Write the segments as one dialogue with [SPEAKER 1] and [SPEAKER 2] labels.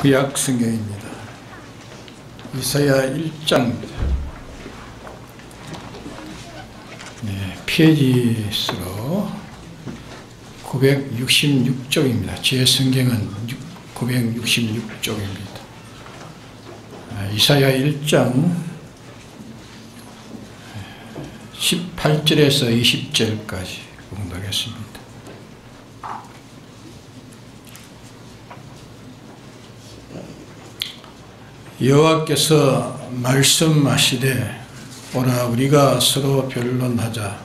[SPEAKER 1] 구약 성경입니다. 이사야 1장입니다. 페이지 수로 966쪽입니다. 제 성경은 966쪽입니다. 이사야 1장 18절에서 20절까지 공독하겠습니다. 여호와께서 말씀하시되 오라 우리가 서로 변론하자.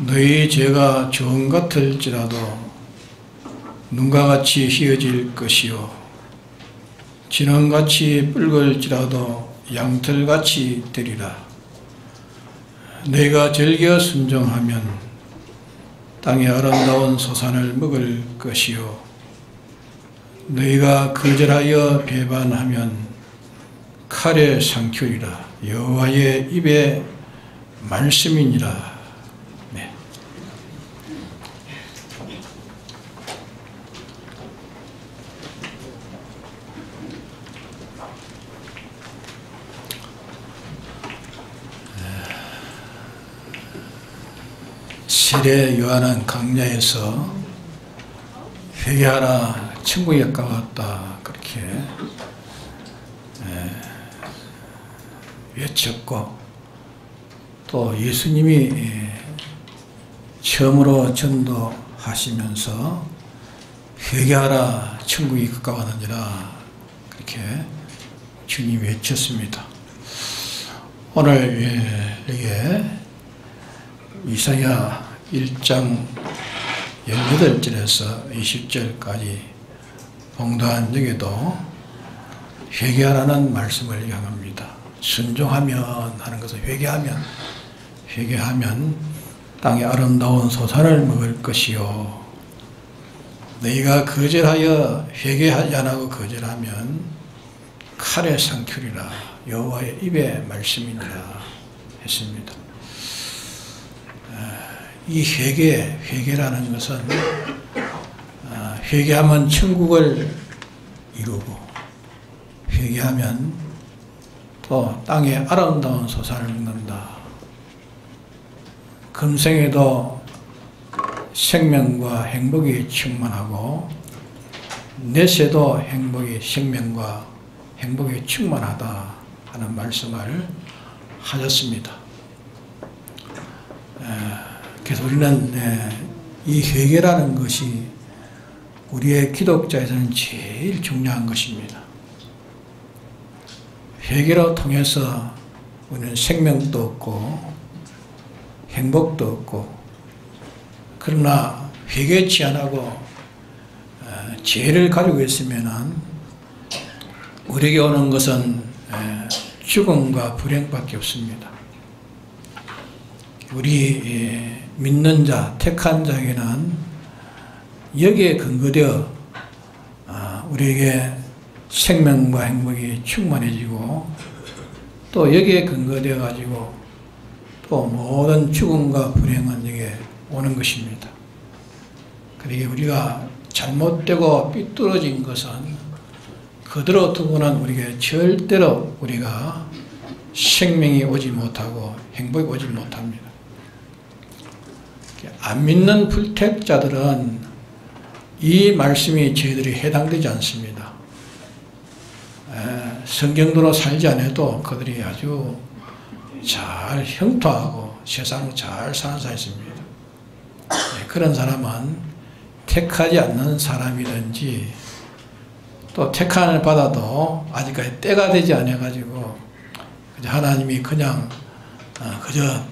[SPEAKER 1] 너희 죄가 정 같을지라도 눈과 같이 희어질 것이요 진홍같이 붉을지라도 양털같이 되리라. 너희가 즐겨 순종하면 땅의 아름다운 소산을 먹을 것이요 너희가 거절하여 배반하면 칼에 상추리라. 여호와의 입의 말씀이니라. 네. 세례 요한은 강야에서 회개하라 천국에 가까웠다 그렇게 외쳤고, 또 예수님이 처음으로 전도하시면서 회개하라 천국이 가까웠느니라 그렇게 주님이 외쳤습니다. 오늘 여기에 이사야 1장 18절에서 20절까지 봉독한 여기도 회개하라는 말씀을 향합니다. 순종하면 하는 것은 회개하면 땅의 아름다운 소산을 먹을 것이요 너희가 거절하여 회개하지 않고 거절하면 칼에 상추리라. 여호와의 입의 말씀이니라 했습니다. 이 회개라는 것은 회개하면 천국을 이루고 회개하면 또 땅에 아름다운 소산을 먹는다. 금생에도 생명과 행복이 충만하고 내세도 생명과 행복이 충만하다 하는 말씀을 하셨습니다. 그래서 우리는 이 회개라는 것이 우리의 기독자에서는 제일 중요한 것입니다. 회개로 통해서 우리는 생명도 얻고 행복도 얻고, 그러나 회개치 않고 죄를 가지고 있으면 우리에게 오는 것은 죽음과 불행밖에 없습니다. 우리 믿는 자, 택한 자에게는 여기에 근거되어 우리에게 생명과 행복이 충만해지고, 또 여기에 근거되어 가지고 또 모든 죽음과 불행은 여기에 오는 것입니다. 그러기에 우리가 잘못되고 삐뚤어진 것은 그대로 두고는 우리에게 절대로 우리가 생명이 오지 못하고 행복이 오지 못합니다. 안 믿는 불택자들은 이 말씀이 저희들이 해당되지 않습니다. 성경대로 살지 않아도 그들이 아주 잘 형통하고 세상을 잘 사는 사람입니다. 그런 사람은 택하지 않는 사람이든지 또 택함을 받아도 아직까지 때가 되지 않아가지고 하나님이 그냥 그저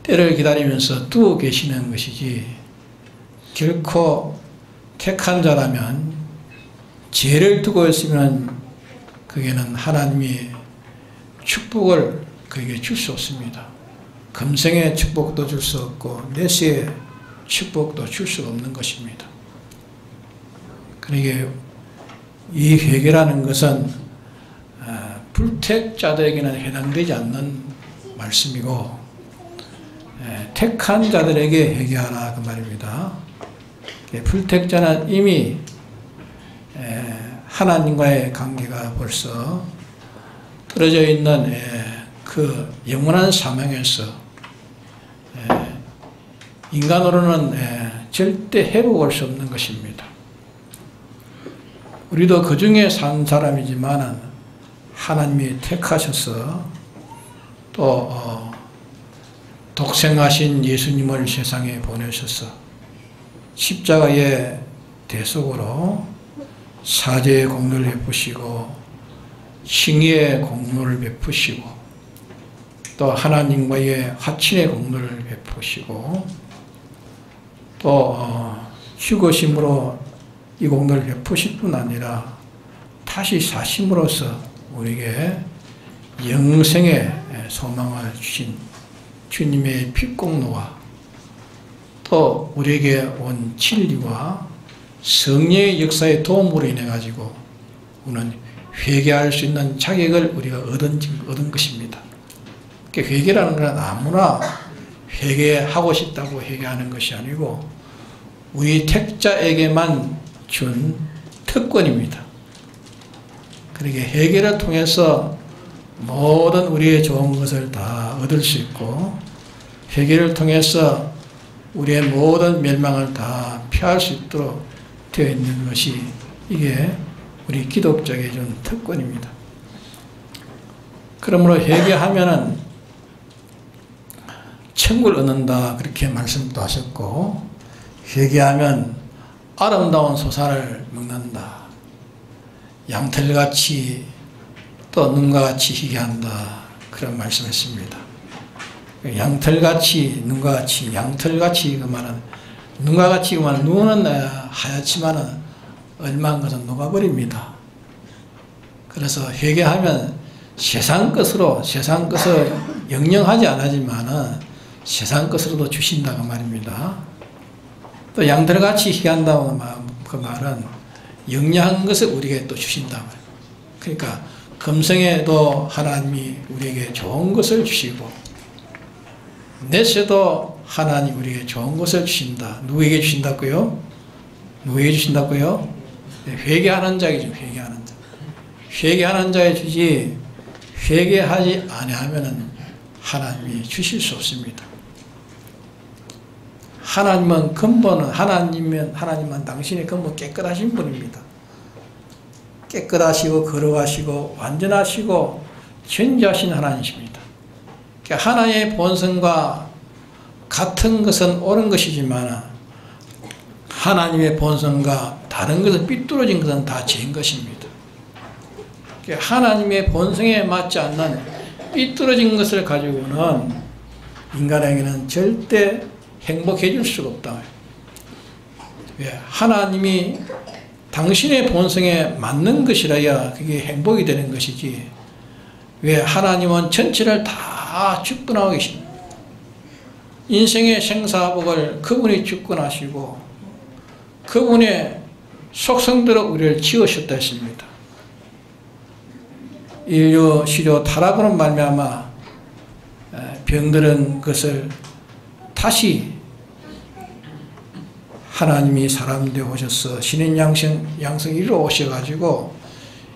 [SPEAKER 1] 때를 기다리면서 두고 계시는 것이지, 결코 택한 자라면 죄를 두고 있으면 그게는 하나님이 축복을 그에게 줄 수 없습니다. 금생의 축복도 줄 수 없고 내세의 축복도 줄 수 없는 것입니다. 그러기에 이 회개라는 것은 불택자들에게는 해당되지 않는 말씀이고, 택한 자들에게 회개하라 그 말입니다. 불택자는 이미 하나님과의 관계가 벌써 떨어져 있는 그 영원한 사명에서 인간으로는 절대 회복할 수 없는 것입니다. 우리도 그 중에 산 사람이지만 하나님이 택하셔서 또 독생하신 예수님을 세상에 보내셔서 십자가의 대속으로 사죄의 공로를 베푸시고 칭의의 공로를 베푸시고 또 하나님과의 화친의 공로를 베푸시고 또 죽으심으로 이 공로를 베푸실 뿐 아니라 다시 사심으로써 우리에게 영생의 소망을 주신 주님의 피공로와 또 우리에게 온 진리와 성령의 역사의 도움으로 인해 가지고 우리는 회개할 수 있는 자격을 우리가 얻은 것입니다. 회개라는 것은 아무나 회개하고 싶다고 회개하는 것이 아니고 우리 택자에게만 준 특권입니다. 그러게 회개를 통해서 모든 우리의 좋은 것을 다 얻을 수 있고 회개를 통해서 우리의 모든 멸망을 다 피할 수 있도록 되어 있는 것이 이게 우리 기독자에게 준 특권입니다. 그러므로 회개하면은 천국을 얻는다 그렇게 말씀도 하셨고 회개하면 아름다운 소산을 먹는다. 양털같이 또 눈과 같이 희게 한다. 그런 말씀했습니다. 양털같이 눈과 같이 양털같이 그 말은 눈과 같이 그 말은 눈은 하얗지만은 얼마한 것은 녹아버립니다. 그래서 회개하면 세상 것을 영영하지 않았지만은 세상 것으로도 주신다고 말입니다. 또 양털같이 희게 한다고 그 말은 영영한 것을 우리에게 또 주신다고. 그러니까 금생에도 하나님이 우리에게 좋은 것을 주시고 내세도 하나님 우리에게 좋은 것을 주신다. 누구에게 주신다고요? 누구에게 주신다고요? 회개하는 자에게 주. 회개하는 자. 회개하는 자에 주지 회개하지 아니하면은 하나님이 주실 수 없습니다. 하나님은 근본은 하나님은 당신의 근본 깨끗하신 분입니다. 깨끗하시고 거룩하시고 완전하시고 전지하신 하나님이십니다. 하나님의 본성과 같은 것은 옳은 것이지만 하나님의 본성과 다른 것은 삐뚤어진 것은 다 죄인 것입니다. 하나님의 본성에 맞지 않는 삐뚤어진 것을 가지고는 인간에게는 절대 행복해 줄 수가 없다. 왜? 하나님이 당신의 본성에 맞는 것이라야 그게 행복이 되는 것이지. 왜? 하나님은 전체를 다 주권하고 계십니다. 인생의 생사복을 그분이 주권하시고 그분의 속성대로 우리를 지으셨다 했습니다. 인류 시료 타락으로 말미암아 병들은 것을 다시 하나님이 사람 되어 오셔서 신인 양성 이루어 오셔가지고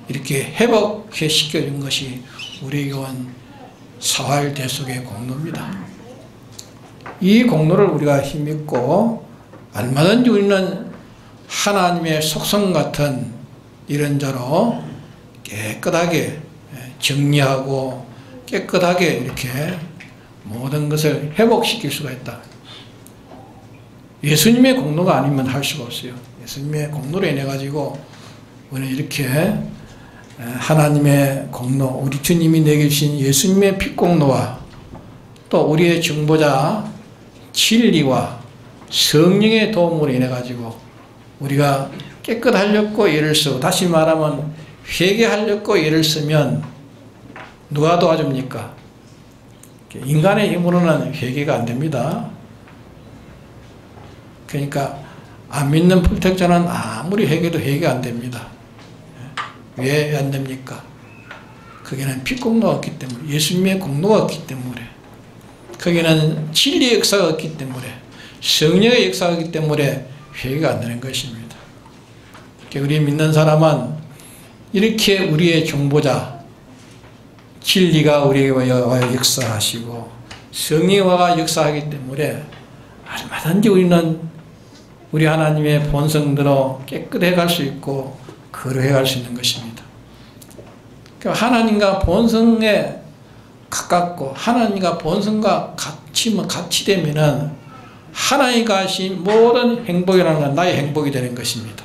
[SPEAKER 1] 이렇게 회복해 시켜준 것이 우리에게 온 사활 대속의 공로입니다. 이 공로를 우리가 힘입고 얼마든지 우리는 하나님의 속성 같은 이런 자로 깨끗하게 정리하고 깨끗하게 이렇게 모든 것을 회복시킬 수가 있다. 예수님의 공로가 아니면 할 수가 없어요. 예수님의 공로로 인해 가지고 우리는 이렇게 하나님의 공로, 우리 주님이 내게 주신 예수님의 피공로와 또 우리의 중보자 진리와 성령의 도움으로 인해 가지고 우리가 깨끗하려고 예를 쓰고, 다시 말하면 회개하려고 예를 쓰면 누가 도와줍니까? 인간의 힘으로는 회개가 안 됩니다. 그러니까 안 믿는 불택자는 아무리 회개도 회개가 안 됩니다. 왜 안 됩니까? 거기는 피공로가 없기 때문에, 예수님의 공로가 없기 때문에, 거기는 진리의 역사가 없기 때문에, 성령의 역사가 없기 때문에 회개가 안 되는 것입니다. 우리 믿는 사람은 이렇게 우리의 중보자 진리가 우리에게 와서 역사하시고 성령이 와서 역사하기 때문에 얼마든지 우리는 우리 하나님의 본성대로 깨끗해 갈 수 있고 거룩해 갈 수 있는 것입니다. 그러니까 하나님과 본성에 가깝고 하나님과 본성과 같이 되면은 하나님이 가신 모든 행복이라는 건 나의 행복이 되는 것입니다.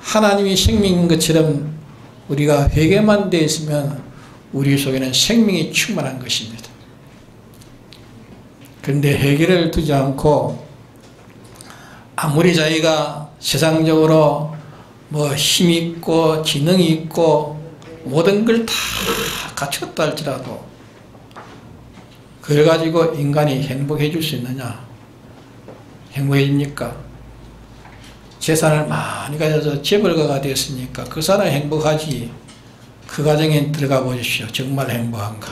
[SPEAKER 1] 하나님이 생명인 것처럼 우리가 회개만 되어 있으면 우리 속에는 생명이 충만한 것입니다. 그런데 회개를 두지 않고 아무리 자기가 세상적으로 뭐 힘이 있고 지능이 있고 모든 걸 다 갖췄다 할지라도 그걸 가지고 인간이 행복해질 수 있느냐? 행복해집니까? 재산을 많이 가져서 재벌가가 되었으니까 그 사람이 행복하지. 그 가정에 들어가 보십시오. 정말 행복한가?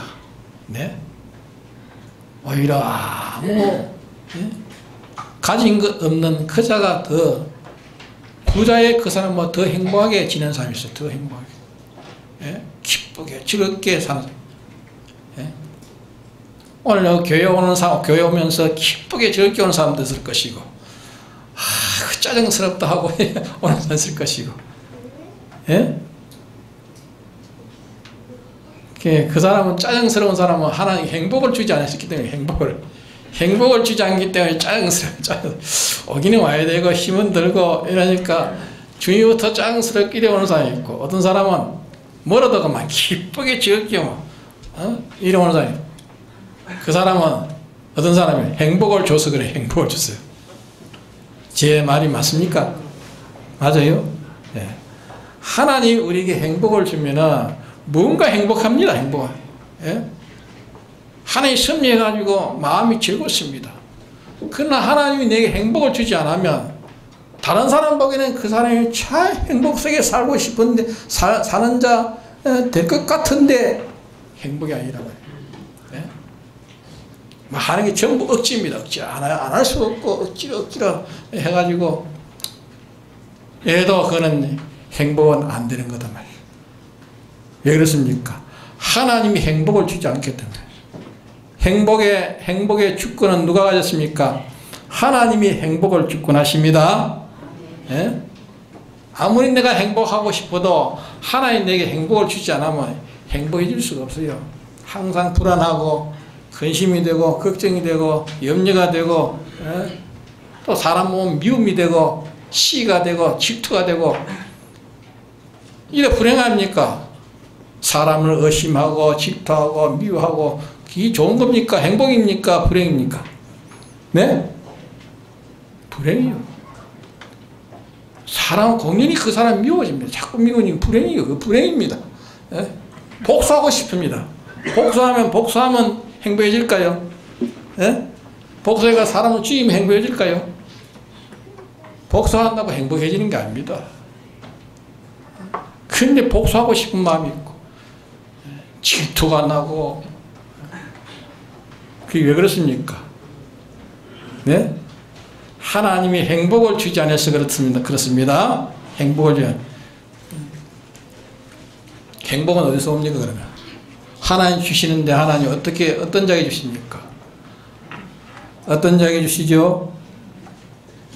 [SPEAKER 1] 네? 오히려 아무 가진 것 없는 그 자가 더 부자의 그 사람은 더 행복하게 지내는 사람이 있어요. 더 행복하게. 예? 기쁘게 즐겁게 사는 사람. 예? 오늘 교회 오는 사람, 교회 오면서 기쁘게 즐겁게 오는 사람도 있을 것이고 짜증스럽다 하고 오는 사람 있을 것이고 예? 그 사람은 짜증스러운 사람은 하나님 행복을 주지 않았기 때문에 행복을 주지 않기 때문에 짜증스러워. 오기는 와야 되고 힘은 들고 이러니까 주님부터 짜증스럽게 오는 사람이 있고 어떤 사람은 멀어도 그만 기쁘게 즐겁게 이래 오는 사람이 있고 그 사람은 어떤 사람이 행복을 줘서 그래. 행복을 줬어요. 제 말이 맞습니까? 맞아요? 네. 하나님 우리에게 행복을 주면은 뭔가 행복합니다. 행복. 예? 하나님 섭리해가지고 마음이 즐겁습니다. 그러나 하나님이 내게 행복을 주지 않으면 다른 사람 보기에는 그 사람이 참 행복 속에 살고 싶은데 사는 자 될 것 같은데 행복이 아니라고 해요. 예? 뭐 하는 게 전부 억지입니다. 억지 안 할 수 없고 억지로 해가지고 얘도 그는 행복은 안 되는 거다 말이에요. 왜 그렇습니까? 하나님이 행복을 주지 않기 때문에. 행복의 주권은 누가 가졌습니까? 하나님이 행복을 주권하십니다. 예? 아무리 내가 행복하고 싶어도 하나님 내게 행복을 주지 않으면 행복해질 수가 없어요. 항상 불안하고 근심이 되고 걱정이 되고 염려가 되고 예? 또 사람 보면 미움이 되고 시기가 되고 질투가 되고 이래 불행합니까? 사람을 의심하고 질투하고 미워하고 이게 좋은 겁니까? 행복입니까? 불행입니까? 네? 불행이요. 사람은 공연히 그 사람 미워집니다. 자꾸 미우니 불행이요. 그 불행입니다. 예? 복수하고 싶습니다. 복수하면 행복해질까요? 예? 복수해가 사람을 죽이면 행복해질까요? 복수한다고 행복해지는 게 아닙니다. 근데 복수하고 싶은 마음이 있고 질투가 나고 그게 왜 그렇습니까? 네? 하나님이 행복을 주지 않아서 그렇습니다. 행복을 주지 행복은 어디서 옵니까 그러면? 하나님 주시는데 하나님 어떤 자에게 주십니까? 어떤 자에게 주시죠?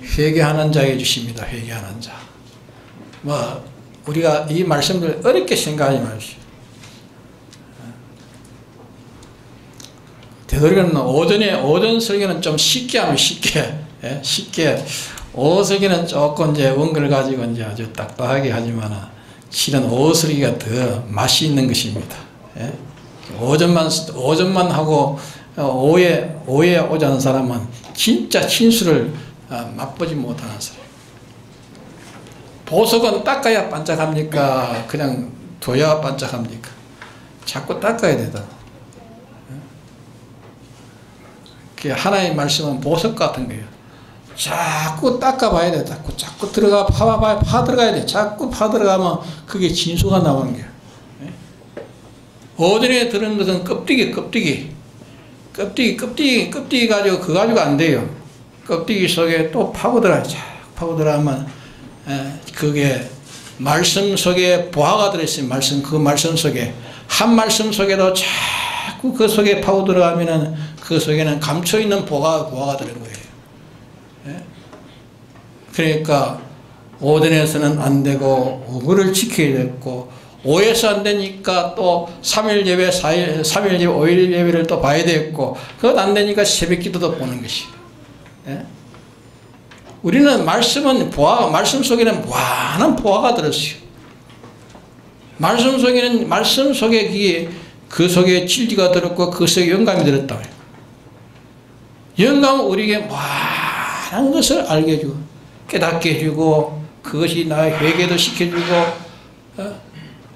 [SPEAKER 1] 회개하는 자에게 주십니다. 회개하는 자. 뭐 우리가 이 말씀들 어렵게 생각하지 마십시오. 되도록이면 오전 설교는 좀 쉽게 하면 쉽게 오후 설교는 조금 이제 원글 가지고 이제 아주 딱딱하게 하지만 실은 오후 설교가 더 맛이 있는 것입니다. 예? 오전만 하고 오후에 오자는 사람은 진짜 진수를 맛보지 못하는 사람. 보석은 닦아야 반짝합니까? 그냥 둬야 반짝합니까? 자꾸 닦아야 되다. 하나의 말씀은 보석 같은 거예요. 자꾸 닦아봐야 돼. 자꾸 파 들어가야 돼. 자꾸 파 들어가면 그게 진수가 나오는 거예요. 오전에 들은 것은 껍데기 가지고 그거 가지고 안 돼요. 껍데기 속에 또 파고 들어가야 돼. 파고들어가면 그게 말씀 속에 보화가 들어있어요. 그 말씀 속에 한 말씀 속에도 자꾸 그 속에 파고들어가면은 그 속에는 감춰있는 보화가 들은 거예요. 예? 그러니까 오전에서는 안 되고 오후를 지켜야 됐고, 오후에서 안 되니까 또 3일 예배, 3일 예배, 5일 예배를 또 봐야 되겠고, 그것 안 되니까 새벽 기도도 보는 것이. 예? 우리는 말씀은 말씀 속에는 무한한 보화가 들었어요. 말씀 속에 그 속에 진리가 들었고, 그 속에 영감이 들었다고요. 영감은 우리에게 무한한 것을 알게 해주고, 깨닫게 해주고, 그것이 나의 회개도 시켜주고,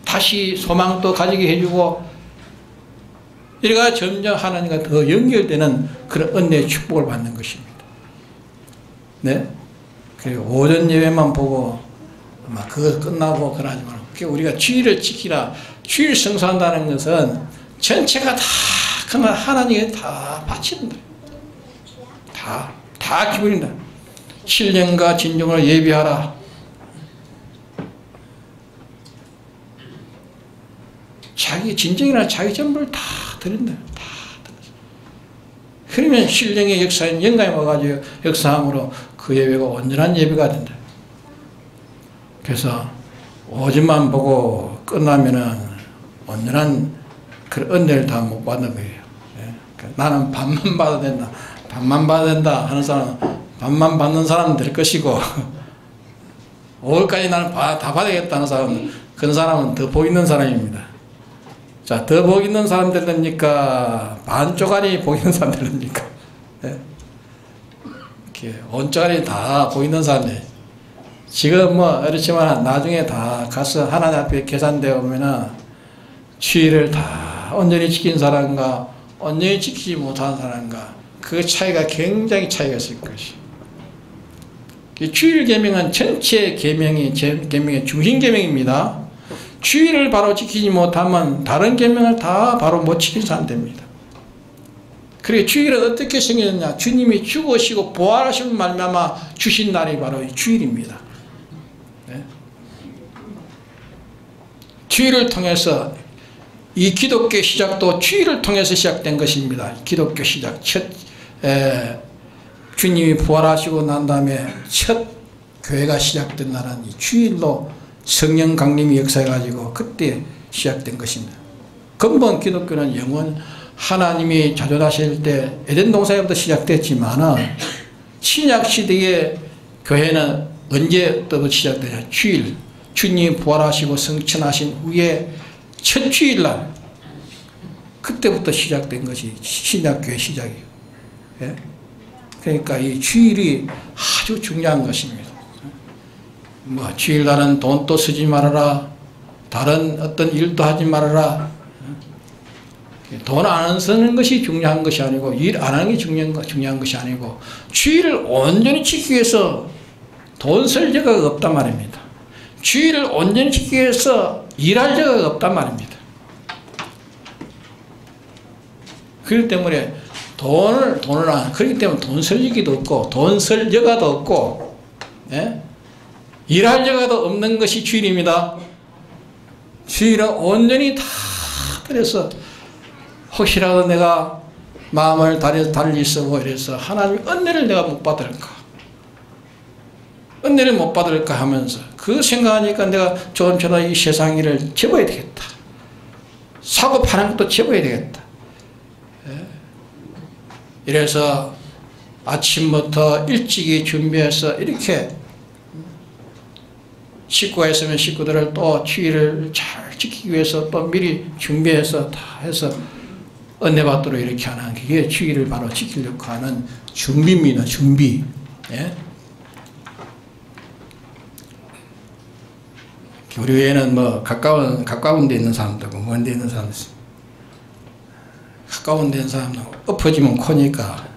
[SPEAKER 1] 다시 소망도 가지게 해주고, 이래가 점점 하나님과 더 연결되는 그런 은혜의 축복을 받는 것입니다. 네? 그리고 오전 예배만 보고, 아마 그거 끝나고 그러지 말고, 우리가 주일을 지키라, 주일 성수한다는 것은 전체가 다, 그만 하나님께 다 바치는 거예요. 다 기분이다. 신령과 진정을 예비하라. 자기 진정이나 자기 전부를 다 드린다. 다 드렸어. 그러면 신령의 역사인 영감이 와가지고 역사함으로 그 예배가 온전한 예배가 된다. 그래서 오전만 보고 끝나면은 온전한 그 은혜를 다 못 받는 거예요. 나는 반만 받아야 된다. 반만 받아야 된다 하는 사람은 반만 받는 사람은 될 것이고, 5월까지 나는 다 받아야겠다 하는 사람은, 그런 사람은 더 복 있는 사람입니다. 자, 더 복 있는 사람 되려니까 반 쪼가리 복 있는 사람 되려니까, 이렇게 온 쪼가리 다 복 있는 사람이. 지금 뭐 그렇지만 나중에 다 가서 하나님 앞에 계산되어 오면은 주의를 다 온전히 지킨 사람과 온전히 지키지 못한 사람과 그 차이가 굉장히 차이가 있을 것이. 주일 계명은 전체 계명의 중심 계명입니다. 주일을 바로 지키지 못하면 다른 계명을 다 바로 못 지킨 사람 됩니다. 그리고 주일은 어떻게 생겼느냐? 주님이 죽으시고 부활하신 말미암아 주신 날이 바로 이 주일입니다. 네? 주일을 통해서 이 기독교 시작도 주일을 통해서 시작된 것입니다. 기독교 시작 주님이 부활하시고 난 다음에 첫 교회가 시작된 날은 이 주일로 성령 강림이 역사해가지고 그때 시작된 것입니다. 근본 기독교는 영원 하나님이 자존하실 때 에덴 동산부터 시작됐지만은 신약 시대의 교회는 언제부터 시작되냐? 주일, 주님이 부활하시고 성천하신 후에 첫 주일날 그때부터 시작된 것이 신약교회 시작이에요. 예? 그러니까 이 주일이 아주 중요한 것입니다. 뭐 주일날은 돈도 쓰지 말아라, 다른 어떤 일도 하지 말아라. 돈 안 쓰는 것이 중요한 것이 아니고 일 안 하는 게 중요한 것이 아니고 주일을 온전히 지키기 위해서 돈 쓸 자가 없단 말입니다. 주일을 온전히 지키기 위해서 일할 자가 없단 말입니다. 그렇기 때문에 돈을 안, 그렇기 때문에 돈 쓸 얘기도 없고 돈 쓸 여가도 없고, 예? 일할 여가도 없는 것이 주일입니다. 주일은 온전히 다 그래서 혹시라도 내가 마음을 달리 쓰고 이래서 하나님의 은혜를 내가 못 받을까, 은혜를 못 받을까 하면서 그 생각하니까 내가 조금처럼 이 세상 일을 접어야 되겠다, 사고 파는 것도 접어야 되겠다. 이래서 아침부터 일찍이 준비해서 이렇게 식구가 있으면 식구들을 또 주일을 잘 지키기 위해서 또 미리 준비해서 다 해서 은혜 받도록 이렇게 하는 게 주일을 바로 지키려고 하는 준비입니다. 준비. 예? 우리 외에는 뭐 가까운 데 있는 사람도 있고 먼 데 있는 사람도 있어요. 가까운 데 있는 사람은 엎어지면 코니까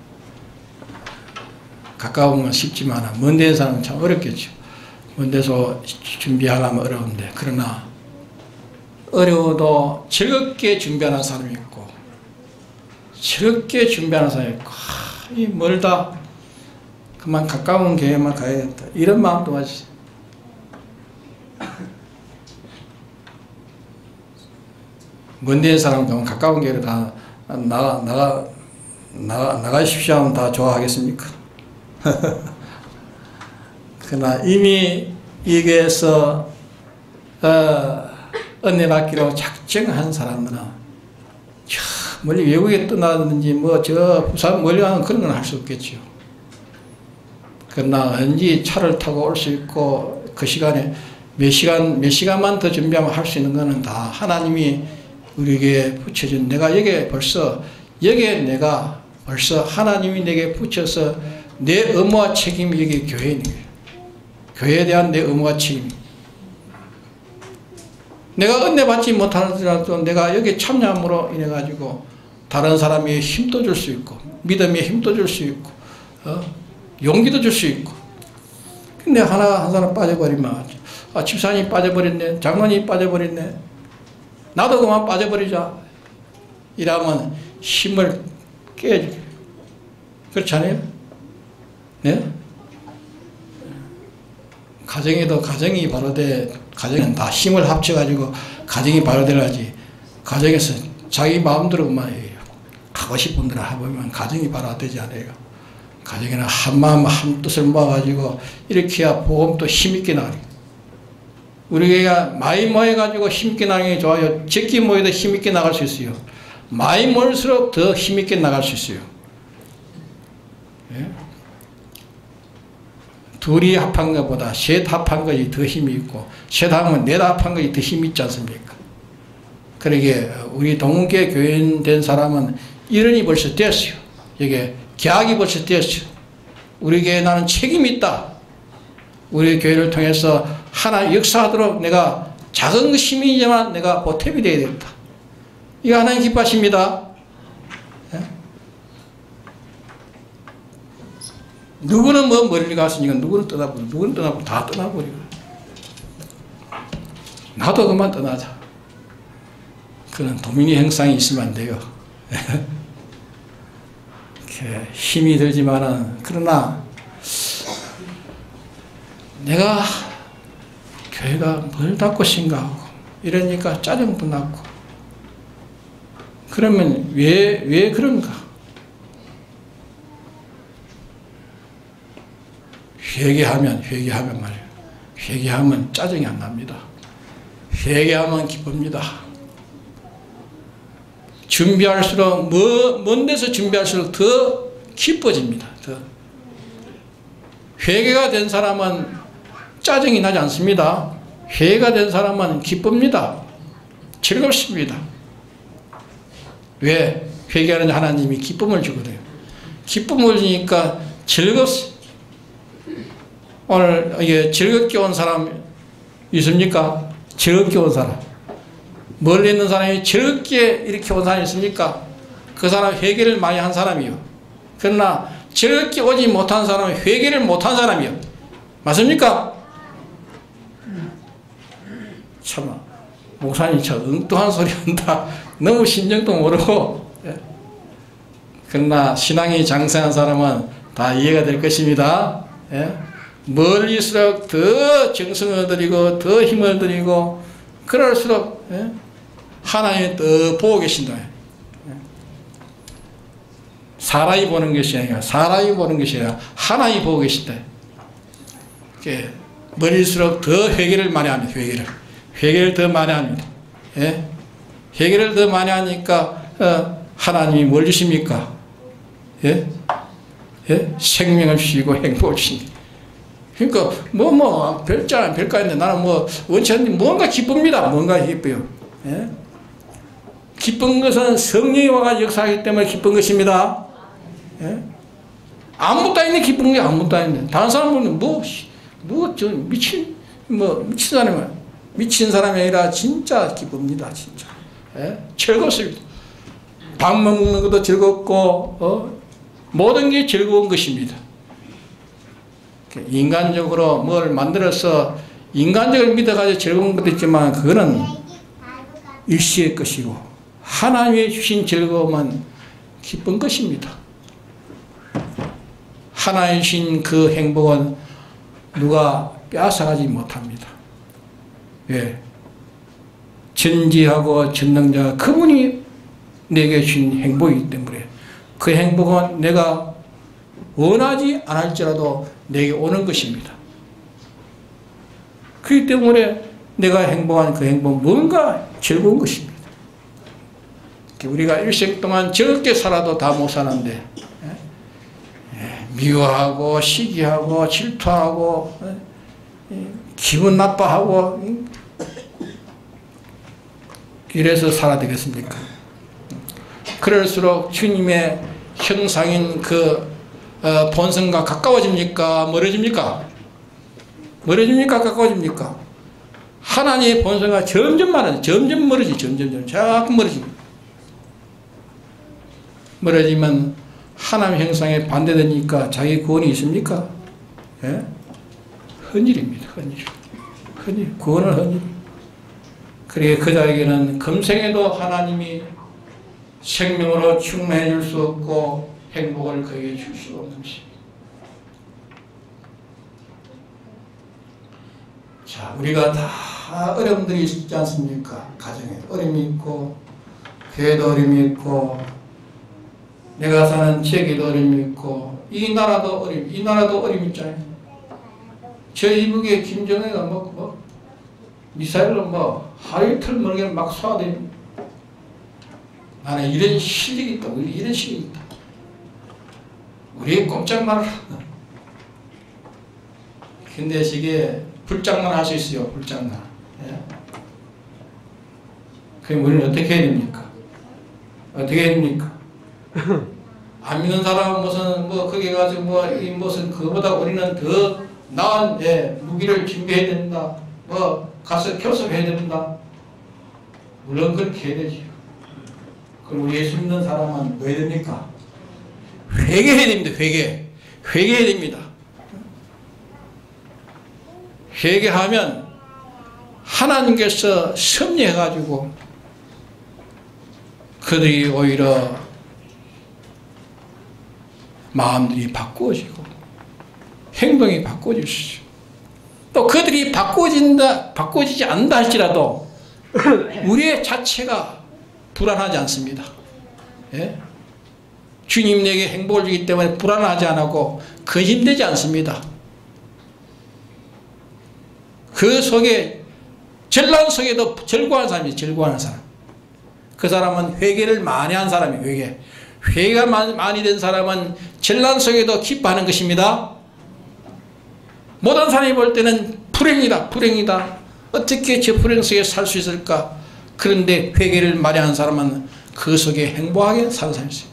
[SPEAKER 1] 가까운 건 쉽지만 먼 데 있는 사람은 참 어렵겠죠. 먼 데서 준비하려면 어려운데, 그러나 어려워도 즐겁게 준비하는 사람이 있고 즐겁게 준비하는 사람이 있고, 이 멀다 그만 가까운 교회만 가야겠다. 이런 마음도 가지. 먼데 사람 가면 가까운 교회로 다 나가십시오 하면 다 좋아하겠습니까? 그러나 이미 이 교회에서 은혜 받기로 작정한 사람들은 저 멀리 외국에 떠나든지 뭐 저 부산 멀리 가는 그런 건 할 수 없겠죠. 그러나 언제 차를 타고 올 수 있고 그 시간에 몇 시간만 더 준비하면 할 수 있는 거는 다 하나님이 우리에게 붙여준, 내가 여기에 벌써 하나님이 내게 붙여서 내 의무와 책임이 여기 교회인 거예요. 교회에 대한 내 의무와 책임. 내가 은혜 받지 못하더라도 내가 여기 참여함으로 인해 가지고 다른 사람이 힘도 줄 수 있고 믿음에 힘도 줄 수 있고 용기도 줄 수 있고. 근데 한 사람 빠져버리면 집사님이 빠져버렸네, 장로님이 빠져버렸네, 나도 그만 빠져버리자 이러면 힘을 깨지. 그렇지 않아요? 네? 가정에도 가정이 바로 가정은 다 힘을 합쳐가지고 가정이 바로 되려지. 가정에서 자기 마음대로만 해요. 하고 싶은 대로 해보면 가정이 바로 되지 않아요. 가정에는 한 마음 한 뜻을 모아가지고 이렇게 해야 복음도 힘있게 나가요. 우리 교회가 많이 모여가지고 힘있게 나가는 게 좋아요. 적게 모여도 힘있게 나갈 수 있어요. 많이 모일수록 더 힘있게 나갈 수 있어요. 예? 둘이 합한 것보다 셋 합한 것이 더 힘이 있고, 셋 하면 넷 합한 것이 더 힘이 있지 않습니까? 그러게 우리 동문교회 교인 된 사람은 이런이 벌써 되었어요. 이게 계약이 벌써 되었어요. 우리 교회에 나는 책임이 있다. 우리 교회를 통해서 하나 역사하도록 내가 작은 힘이지만 내가 보탬이 되어야 되겠다. 이거 하나님 기뻐하십니다. 예? 누구는 뭐 멀리 갔으니까 누구는 떠나버리고 다 떠나버리고. 나도 그만 떠나자. 그런 도미니 형상이 있으면 안 돼요. 이렇게 힘이 들지만은, 그러나 내가 교회가 멀다 것인가 하고 이러니까 짜증도 나고. 그러면 왜 그런가? 회개하면 말이에요. 회개하면 짜증이 안 납니다. 회개하면 기쁩니다. 준비할수록 먼 데서 준비할수록 더 기뻐집니다. 더. 회개가 된 사람은 짜증이 나지 않습니다. 회개가 된 사람은 기쁩니다. 즐겁습니다. 왜? 회개하는 하나님이 기쁨을 주거든요. 기쁨을 주니까 즐겁습니다. 오늘 이게 즐겁게 온 사람 있습니까? 즐겁게 온 사람. 멀리 있는 사람이 즐겁게 이렇게 온 사람이 있습니까? 그 사람 회개를 많이 한 사람이요. 그러나 즐겁게 오지 못한 사람은 회개를 못한 사람이요. 맞습니까? 참, 목사님 참 엉뚱한 소리 한다. 너무 신정도 모르고. 그러나 신앙이 장성한 사람은 다 이해가 될 것입니다. 멀리일수록 더 정성을 들이고 더 힘을 들이고 그럴수록 하나님이 더 보고 계신다. 사람이 보는 것이 아니라 하나님이 보고 계신다. 멀리일수록 더 회개를 많이 합니다. 회개를 더 많이 합니다. 회개를 더 많이 하니까 하나님이 뭘 주십니까? 생명을 주시고 행복을 주십니다. 그러니까 별거 아닌데 나는 원치 않는데 뭔가 기쁩니다. 뭔가 기뻐요. 기쁜 것은 성령이 와가 역사하기 때문에 기쁜 것입니다. 아무것도 아닌데 기쁜 게 아무것도 아닌데, 다른 사람은 미친 사람이 아니라 진짜 기쁩니다. 진짜. 즐겁습니다. 밥 먹는 것도 즐겁고 모든 게 즐거운 것입니다. 인간적으로 뭘 만들어서 인간적을 믿어가지고 즐거운 것도 있지만 그거는 일시의 것이고 하나님이 주신 즐거움은 기쁜 것입니다. 하나이신 그 행복은 누가 빼앗아가지 못합니다. 왜? 전지하고 전능자 그분이 내게 주신 행복이기 때문에 그 행복은 내가 원하지 않을지라도 내게 오는 것입니다. 그렇기 때문에 내가 행복한 그 행복은 뭔가 즐거운 것입니다. 우리가 일생 동안 적게 살아도 다 못 사는데 미워하고 시기하고 질투하고 기분 나빠하고 이래서 살아야 되겠습니까? 그럴수록 주님의 형상인 그 본성과 가까워집니까? 멀어집니까? 멀어집니까? 가까워집니까? 하나님의 본성과 점점 많아져. 점점 멀어지. 점점 자꾸 멀어집니다. 멀어지면 하나님 형상에 반대되니까 자기 구원이 있습니까? 예? 헌일입니다. 헌일. 구원은 헌일. 그러게 그자에게는 금생에도 하나님이 생명으로 충만해 줄 수 없고 행복을 그에게 줄 수 없는 것입니다. 자, 우리가 다 어려움들이 있지 않습니까? 가정에 어려움이 있고 교회도 어려움이 있고 내가 사는 지역에도 어려움이 있고 이 나라도 어려움이 있잖아요. 저 이북에 김정은이가 미사일로 하루 이틀 멀게 막 쏴대요. 나는 이런 실력이 있다. 이런 실력이 있다. 우리 꼼짝 말아라. 근데 시기에 불장난 할 수 있어요. 불장난. 예? 그럼 우리는 어떻게 해야 됩니까? 어떻게 해야 됩니까? 안 믿는 사람은 무슨 거기 가지고 이 무슨 그보다 우리는 더 나은 무기를 준비해야 된다. 가서 교섭해야 된다. 물론 그렇게 해야 되죠. 그럼 우리 예수 믿는 사람은 뭐 해야 됩니까? 회개해야 됩니다. 회개해야 됩니다. 회개하면 하나님께서 섭리해가지고 그들이 오히려 마음들이 바꾸어지고 행동이 바꾸어질 수 있어요. 또 그들이 바꾸어지지 않는다 할지라도 우리의 자체가 불안하지 않습니다. 예? 주님 내게 행복을 주기 때문에 불안하지 않고 거짓되지 않습니다. 그 속에 전란 속에도 절구하는 사람이에요. 절구하는 사람. 그 사람은 회개를 많이 한 사람이에요. 회개가 많이 된 사람은 전란 속에도 기뻐하는 것입니다. 모든 사람이 볼 때는 불행이다. 어떻게 저 불행 속에 살 수 있을까? 그런데 회개를 많이 한 사람은 그 속에 행복하게 사는 사람이 있어요.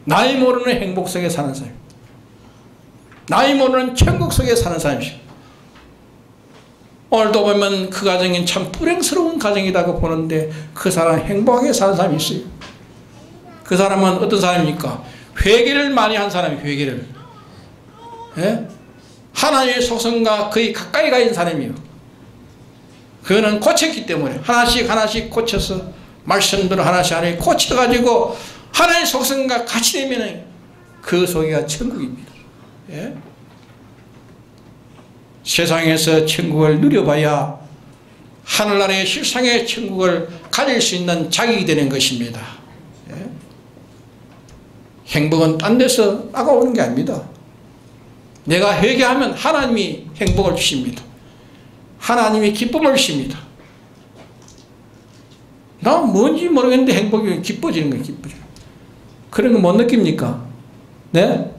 [SPEAKER 1] 나이 모르는 행복 속에 사는 사람, 나이 모르는 천국 속에 사는 사람이죠. 오늘도 보면 그 가정이 참 불행스러운 가정이라고 보는데 그 사람은 행복하게 사는 사람이 있어요. 그 사람은 어떤 사람입니까? 회개를 많이 한 사람이에요. 회개를. 예? 하나님의 속성과 거의 가까이 가 있는 사람이에요. 그거는 고쳤기 때문에 하나씩 고쳐서 말씀대로 하나씩 고쳐가지고 하나님의 속성과 같이 되면 그 속에가 천국입니다. 예? 세상에서 천국을 누려봐야 하늘나라의 실상의 천국을 가질 수 있는 자격이 되는 것입니다. 예? 행복은 딴 데서 나가오는 게 아닙니다. 내가 회개하면 하나님이 행복을 주십니다. 하나님이 기쁨을 주십니다. 나 뭔지 모르겠는데 행복이 기뻐지는 거예요. 그런 거 못 느낍니까? 네?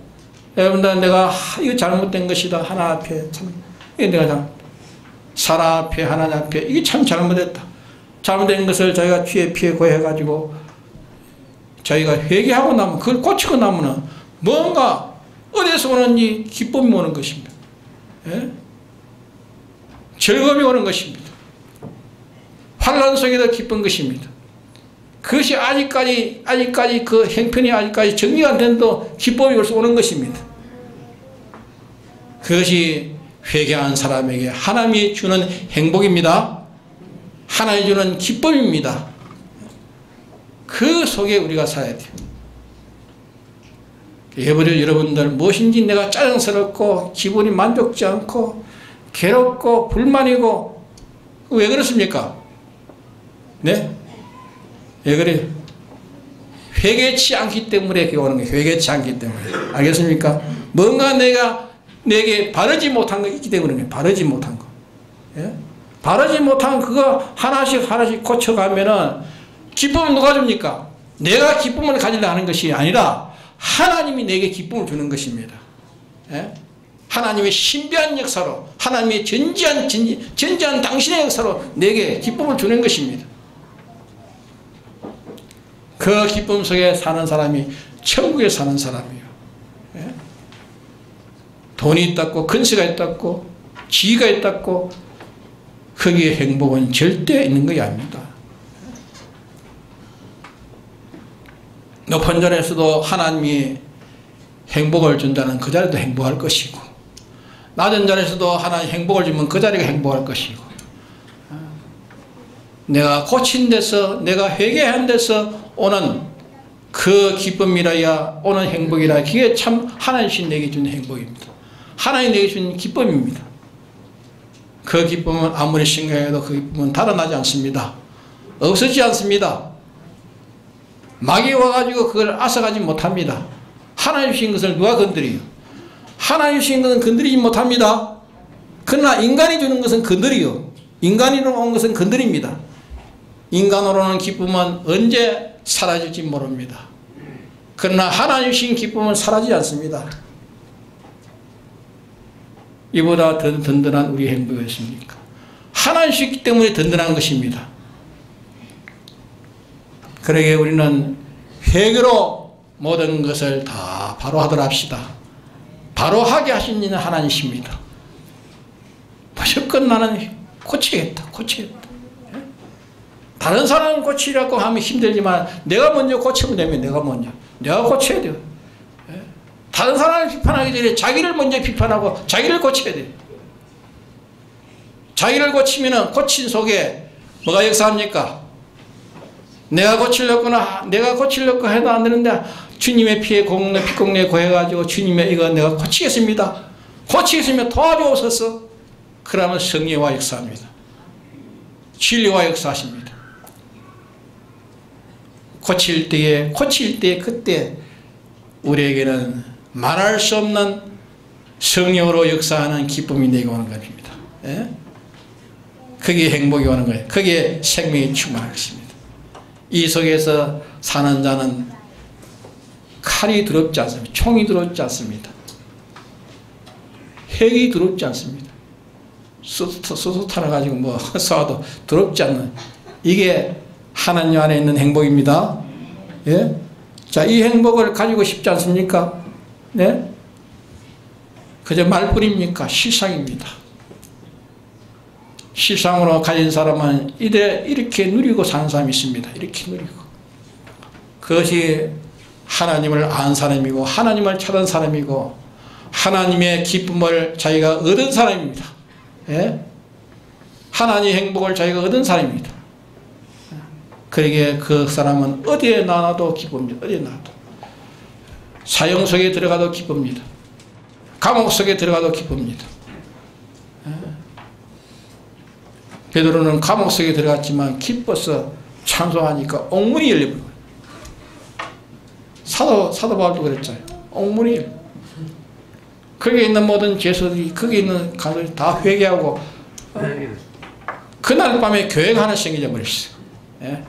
[SPEAKER 1] 여러분들 내가 이거 잘못된 것이다. 하나 앞에 참 이게 내가 사람 앞에 하나님 앞에 이게 참 잘못됐다. 잘못된 것을 저희가 피해 고해가지고 저희가 회개하고 나면 그걸 고치고 나면은 뭔가 어디서 오는지 기쁨이 오는 것입니다. 예? 즐거움이 오는 것입니다. 환난 속에도 기쁜 것입니다. 그것이 아직까지 그 형편이 아직까지 정리가 안 된도 기쁨이 벌써 오는 것입니다. 그것이 회개한 사람에게 하나님이 주는 행복입니다. 하나님이 주는 기쁨입니다. 그 속에 우리가 살아야 돼요. 예버려 여러분들 무엇인지 내가 짜증스럽고 기분이 만족지 않고 괴롭고 불만이고 왜 그렇습니까? 네? 왜 그래요? 회개치 않기 때문에 이렇게 오는 거예요. 회개치 않기 때문에. 알겠습니까? 뭔가 내게 바르지 못한 거 있기 때문에 바르지 못한 거. 예? 바르지 못한 그거 하나씩 고쳐가면은 기쁨을 누가 줍니까? 내가 기쁨을 가지려 하는 것이 아니라 하나님이 내게 기쁨을 주는 것입니다. 예? 하나님의 신비한 역사로, 하나님의 전지한 당신의 역사로 내게 기쁨을 주는 것입니다. 그 기쁨 속에 사는 사람이 천국에 사는 사람이에요. 예? 돈이 있다고, 근세가 있다고, 지위가 있다고, 거기에 행복은 절대 있는 것이 아닙니다. 높은 자리에서도 하나님이 행복을 준다는 그 자리도 행복할 것이고, 낮은 자리에서도 하나님 행복을 주면 그 자리가 행복할 것이고, 내가 고친 데서, 내가 회개한 데서 오는 그 기쁨이라야, 오는 행복이라, 그게 참 하나님이 내게 주는 행복입니다. 하나님이 내게 주는 기쁨입니다. 그 기쁨은 아무리 생각해도 그 기쁨은 달아나지 않습니다. 없어지지 않습니다. 막이 와가지고 그걸 앗아가지 못합니다. 하나님 주신 것을 누가 건드려요? 하나님 주신 것은 건드리지 못합니다. 그러나 인간이 주는 것은 건드려요. 인간으로 온 것은 건드립니다. 인간으로는 기쁨은 언제 사라질지 모릅니다. 그러나 하나님 주신 기쁨은 사라지지 않습니다. 이보다 더 든든한 우리 행복이 있습니까? 하나님 주시기 때문에 든든한 것입니다. 그러기에 우리는 회개로 모든 것을 다 바로 하도록 합시다. 바로 하게 하신 이는 하나님이십니다. 무조건 나는 고치겠다. 다른 사람 고치려고 하면 힘들지만 내가 먼저 고치면 되면 내가 고쳐야 돼요. 다른 사람을 비판하기 전에 자기를 먼저 비판하고 자기를 고쳐야 돼요. 자기를 고치면은 고친 속에 뭐가 역사합니까? 내가 고치려고 해도 안 되는데 주님의 피에 피공내 고해가지고 주님의 이거 내가 고치겠습니다. 고치겠으면 도와주옵소서. 그러면 성령과 역사합니다. 진리와 역사하십니다. 고칠 때에 그때 우리에게는 말할 수 없는 성령으로 역사하는 기쁨이 내게 오는 것입니다. 예? 그게 행복이 오는 거예요. 그게 생명이 충만한 것입니다. 이 속에서 사는 자는 칼이 두렵지 않습니다. 총이 두렵지 않습니다. 핵이 두렵지 않습니다. 수소 타러가지고 뭐 쏴도 두렵지 않는, 이게 하나님 안에 있는 행복입니다. 예? 자, 이 행복을 가지고 싶지 않습니까? 네? 그저 말뿐입니까? 실상입니다. 실상으로 가진 사람은 이렇게 누리고 사는 사람이 있습니다. 이렇게 누리고. 그것이 하나님을 아는 사람이고, 하나님을 찾은 사람이고, 하나님의 기쁨을 자기가 얻은 사람입니다. 예? 하나님의 행복을 자기가 얻은 사람입니다. 그러기에 그 사람은 어디에 나와도 기쁩니다. 어디에 나와도. 사형 속에 들어가도 기쁩니다. 감옥 속에 들어가도 기쁩니다. 베드로는 감옥 속에 들어갔지만 기뻐서 찬송하니까 옥문이 열려버려요. 사도 바울도 그랬잖아요. 옥문이 열려. 거기에 있는 모든 죄수들이, 거기에 있는 가족이 다 회개하고 그날 밤에 교회가 하나 생겨져 버렸어요. 예?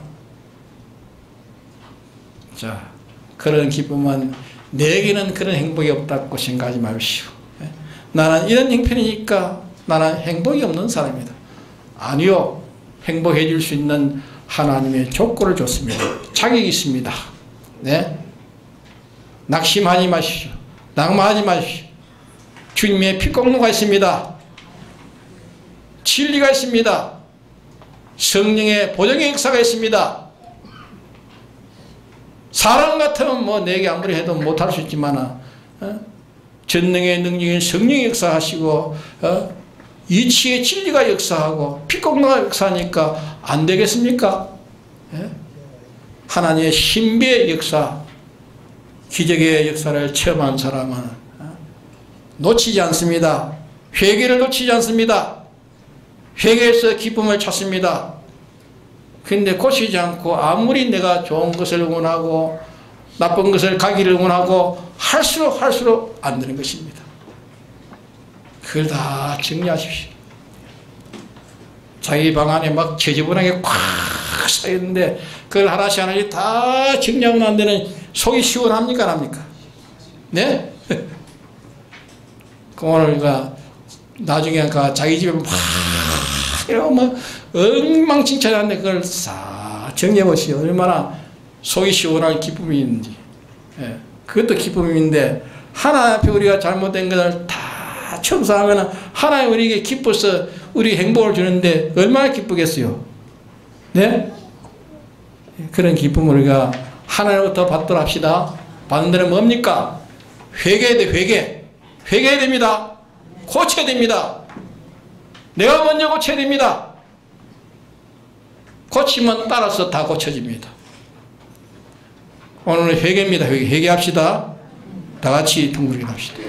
[SPEAKER 1] 자, 그런 기쁨은 내게는 그런 행복이 없다고 생각하지 마십시오. 예? 나는 이런 형편이니까 나는 행복이 없는 사람이다. 아니요. 행복해 줄 수 있는 하나님의 조건을 줬습니다. 자격이 있습니다. 네? 낙심하지 마십시오. 낙마하지 마십시오. 주님의 피공로가 있습니다. 진리가 있습니다. 성령의 보정의 역사가 있습니다. 사람 같으면 뭐 내게 아무리 해도 못할 수 있지만 전능의 능력인 성령이 역사하시고 이치의 진리가 역사하고 피공로가 역사하니까 안 되겠습니까? 하나님의 신비의 역사, 기적의 역사를 체험한 사람은 놓치지 않습니다. 회개를 놓치지 않습니다. 회개에서 기쁨을 찾습니다. 그런데 고치지 않고 아무리 내가 좋은 것을 원하고 나쁜 것을 가기를 원하고 할수록 안 되는 것입니다. 그걸 다 정리하십시오. 자기 방 안에 막 지저분하게 꽉 쌓였는데 그걸 하나씩 하나씩 다 정리하면 안 되는 속이 시원합니까? 안 합니까? 네? 오늘 나중에 자기 집에 막 이러고 막 엉망진창한데 그걸 싹 정리해 보시오. 얼마나 속이 시원한 기쁨이 있는지. 예, 그것도 기쁨인데 하나님 앞에 우리가 잘못된 것을 다 청소하면 하나님 우리에게 기뻐서 우리 행복을 주는데 얼마나 기쁘겠어요. 네? 그런 기쁨을 우리가 하나님부터 받도록 합시다. 받는 데는 뭡니까? 회개해야 돼. 회개해야 됩니다. 고쳐야 됩니다. 내가 먼저 고쳐야 됩니다. 고치면 따라서 다 고쳐집니다. 오늘은 회개입니다. 회개합시다. 다 같이 둥그리게 합시다.